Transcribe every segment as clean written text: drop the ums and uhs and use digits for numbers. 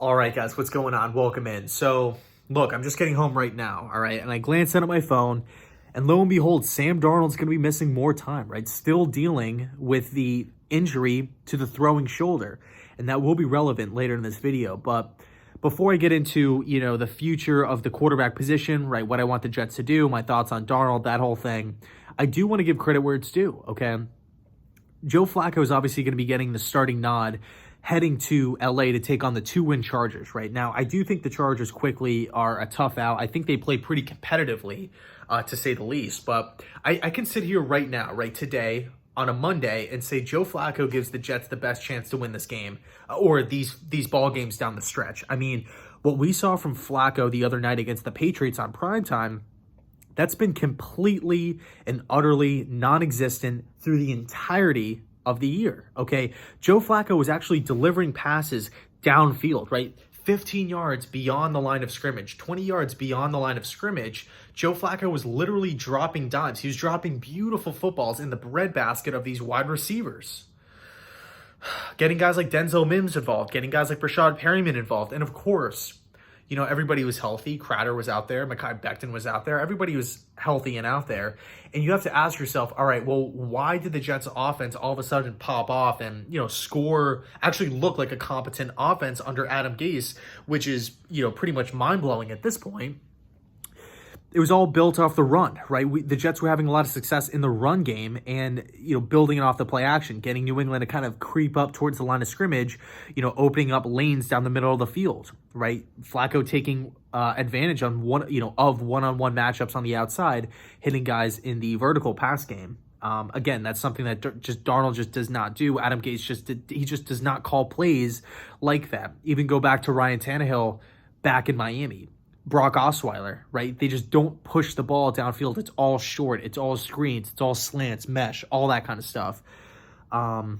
All right, guys, what's going on? Welcome in. So, look, I'm just getting home right now, all right? And I glanced at my phone, and lo and behold, Sam Darnold's going to be missing more time, right? Still dealing with the injury to the throwing shoulder. And that will be relevant later in this video. But before I get into, the future of the quarterback position, right, what I want the Jets to do, my thoughts on Darnold, that whole thing, I do want to give credit where it's due, okay? Joe Flacco is obviously going to be getting the starting nod heading to LA to take on the 2-win Chargers right now. I do think the Chargers quickly are a tough out. I think they play pretty competitively, to say the least. But I can sit here right now, right today, on a Monday, and say Joe Flacco gives the Jets the best chance to win this game, or these ball games down the stretch. I mean, what we saw from Flacco the other night against the Patriots on primetime, that's been completely and utterly non-existent through the entirety of the year, okay? Joe Flacco was actually delivering passes downfield, right? 15 yards beyond the line of scrimmage, 20 yards beyond the line of scrimmage. Joe Flacco was literally dropping dimes. He was dropping beautiful footballs in the breadbasket of these wide receivers. Getting guys like Denzel Mims involved, getting guys like Rashad Perryman involved, and of course, everybody was healthy. Crowder was out there. Mekhi Becton was out there. Everybody was healthy and out there. And you have to ask yourself, all right, well, why did the Jets offense all of a sudden pop off and, actually look like a competent offense under Adam Gase, which is, pretty much mind-blowing at this point? It was all built off the run, right? The Jets were having a lot of success in the run game and, building it off the play action, getting New England to kind of creep up towards the line of scrimmage, opening up lanes down the middle of the field, right? Flacco taking advantage on one-on-one matchups on the outside, hitting guys in the vertical pass game. Again, that's something that Darnold just does not do. Adam Gase he just does not call plays like that. Even go back to Ryan Tannehill back in Miami. Brock Osweiler, right? They just don't push the ball downfield. It's all short. It's all screens. It's all slants, mesh, all that kind of stuff. Curl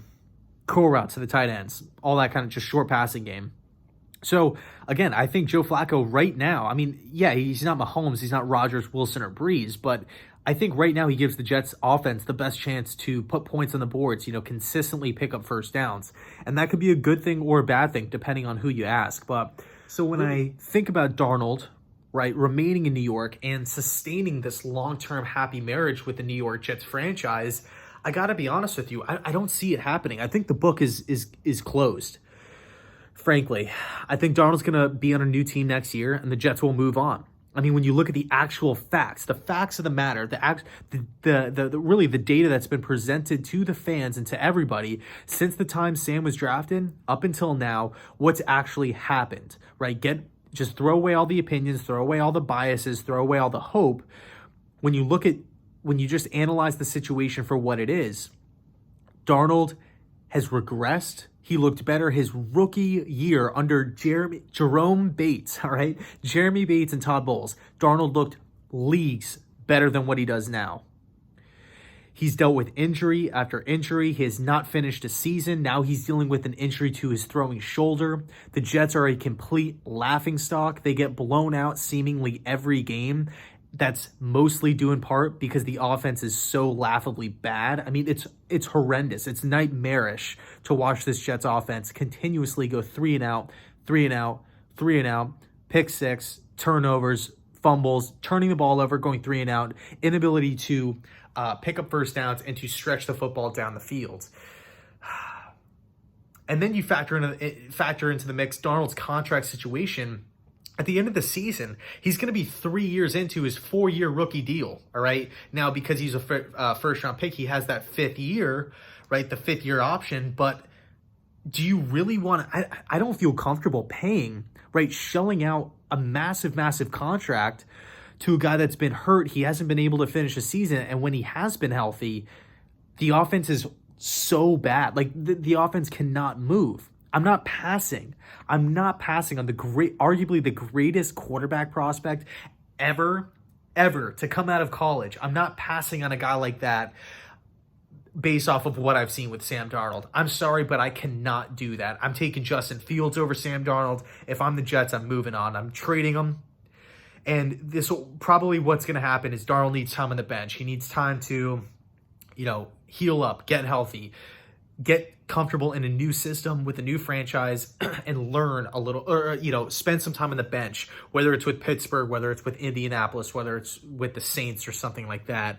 routes to the tight ends, all that kind of just short passing game. So, again, I think Joe Flacco right now, he's not Mahomes, he's not Rodgers, Wilson, or Breeze, but I think right now he gives the Jets offense the best chance to put points on the boards, consistently pick up first downs. And that could be a good thing or a bad thing, depending on who you ask. But so when I think about Darnold, right, remaining in New York and sustaining this long-term happy marriage with the New York Jets franchise, I got to be honest with you, I don't see it happening. I think the book is closed. Frankly, I think Darnold's going to be on a new team next year and the Jets will move on. I mean, when you look at the actual facts, the facts of the matter, really the data that's been presented to the fans and to everybody since the time Sam was drafted up until now, what's actually happened, right? Just throw away all the opinions, throw away all the biases, throw away all the hope. When you just analyze the situation for what it is, Darnold has regressed. He looked better his rookie year under Jerome Bates, all right? Jeremy Bates and Todd Bowles. Darnold looked leagues better than what he does now. He's dealt with injury after injury. He has not finished a season. Now he's dealing with an injury to his throwing shoulder. The Jets are a complete laughingstock. They get blown out seemingly every game. That's mostly due in part because the offense is so laughably bad. I mean, it's horrendous. It's nightmarish to watch this Jets offense continuously go 3 and out, 3 and out, 3 and out, pick six, turnovers, fumbles, turning the ball over, going 3 and out, inability to pick up first downs and to stretch the football down the field. And then you factor into the mix Darnold's contract situation. At the end of the season, he's going to be 3 years into his 4-year rookie deal, all right? Now, because he's a first-round pick, he has that 5th year, right, the 5th-year option. But do you really want to – I don't feel comfortable paying, right, shelling out a massive, massive contract to a guy that's been hurt. He hasn't been able to finish a season, and when he has been healthy, the offense is so bad. Like, the offense cannot move. I'm not passing on arguably the greatest quarterback prospect ever to come out of college. I'm not passing on a guy like that based off of what I've seen with Sam Darnold. I'm sorry, but I cannot do that. I'm taking Justin Fields over Sam Darnold. If I'm the Jets, I'm moving on. I'm trading him. And this will probably what's going to happen is Darnold needs time on the bench. He needs time to, heal up, get healthy, get comfortable in a new system with a new franchise and learn a little, or, spend some time on the bench, whether it's with Pittsburgh, whether it's with Indianapolis, whether it's with the Saints or something like that.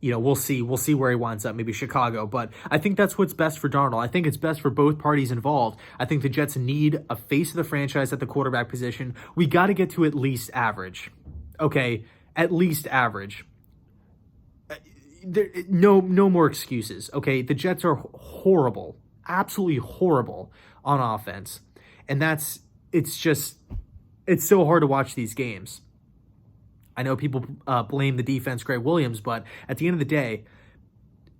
We'll see where he winds up, maybe Chicago, but I think that's what's best for Darnold. I think it's best for both parties involved. I think the Jets need a face of the franchise at the quarterback position. We got to get to at least average. Okay, at least average. No more excuses. Okay, the Jets are horrible, absolutely horrible on offense, and it's so hard to watch these games. I know people blame the defense, Greg Williams, but at the end of the day,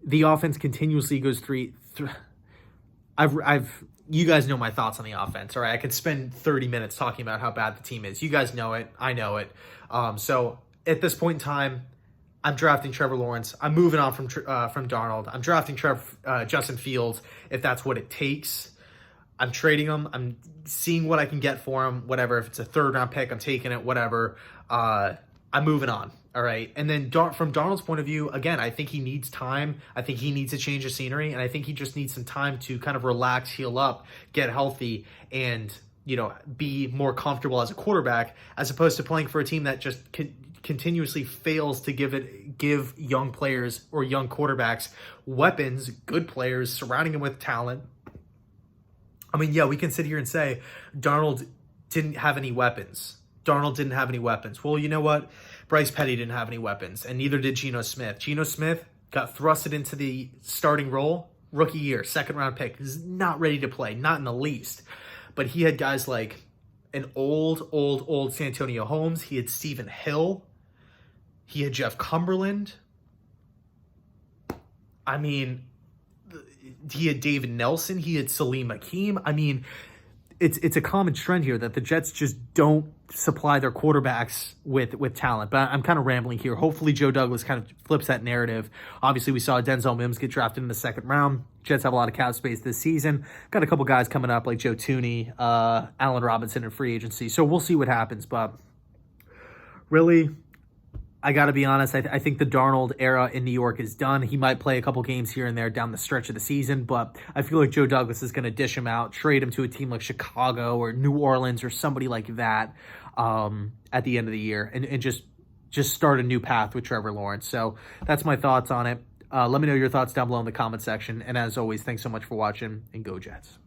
the offense continuously goes you guys know my thoughts on the offense, all right? I could spend 30 minutes talking about how bad the team is. You guys know it. I know it. So at this point in time, I'm drafting Trevor Lawrence. I'm moving on from Darnold. I'm drafting Justin Fields if that's what it takes. I'm trading him. I'm seeing what I can get for him, whatever. If it's a third-round pick, I'm taking it, whatever. I'm moving on, all right? And then from Darnold's point of view, again, I think he needs time. I think he needs a change of scenery, and I think he just needs some time to kind of relax, heal up, get healthy, and be more comfortable as a quarterback, as opposed to playing for a team that just continuously fails to give young players or young quarterbacks weapons, good players, surrounding them with talent. I mean, yeah, we can sit here and say Darnold didn't have any weapons. Well, you know what? Bryce Petty didn't have any weapons, and neither did Geno Smith. Geno Smith got thrusted into the starting role, rookie year, second-round pick. He's not ready to play, not in the least. But he had guys like an old Santonio Holmes. He had Stephen Hill. He had Jeff Cumberland. I mean, he had David Nelson. He had Salim Hakeem. I mean, it's a common trend here that the Jets just don't supply their quarterbacks with talent. But I'm kind of rambling here. Hopefully Joe Douglas kind of flips that narrative. Obviously, we saw Denzel Mims get drafted in the second round. Jets have a lot of cap space this season. Got a couple guys coming up like Joe Tooney, Allen Robinson in free agency. So we'll see what happens. But really, I got to be honest, I think the Darnold era in New York is done. He might play a couple games here and there down the stretch of the season, but I feel like Joe Douglas is going to dish him out, trade him to a team like Chicago or New Orleans or somebody like that at the end of the year and just start a new path with Trevor Lawrence. So that's my thoughts on it. Let me know your thoughts down below in the comment section. And as always, thanks so much for watching, and go Jets.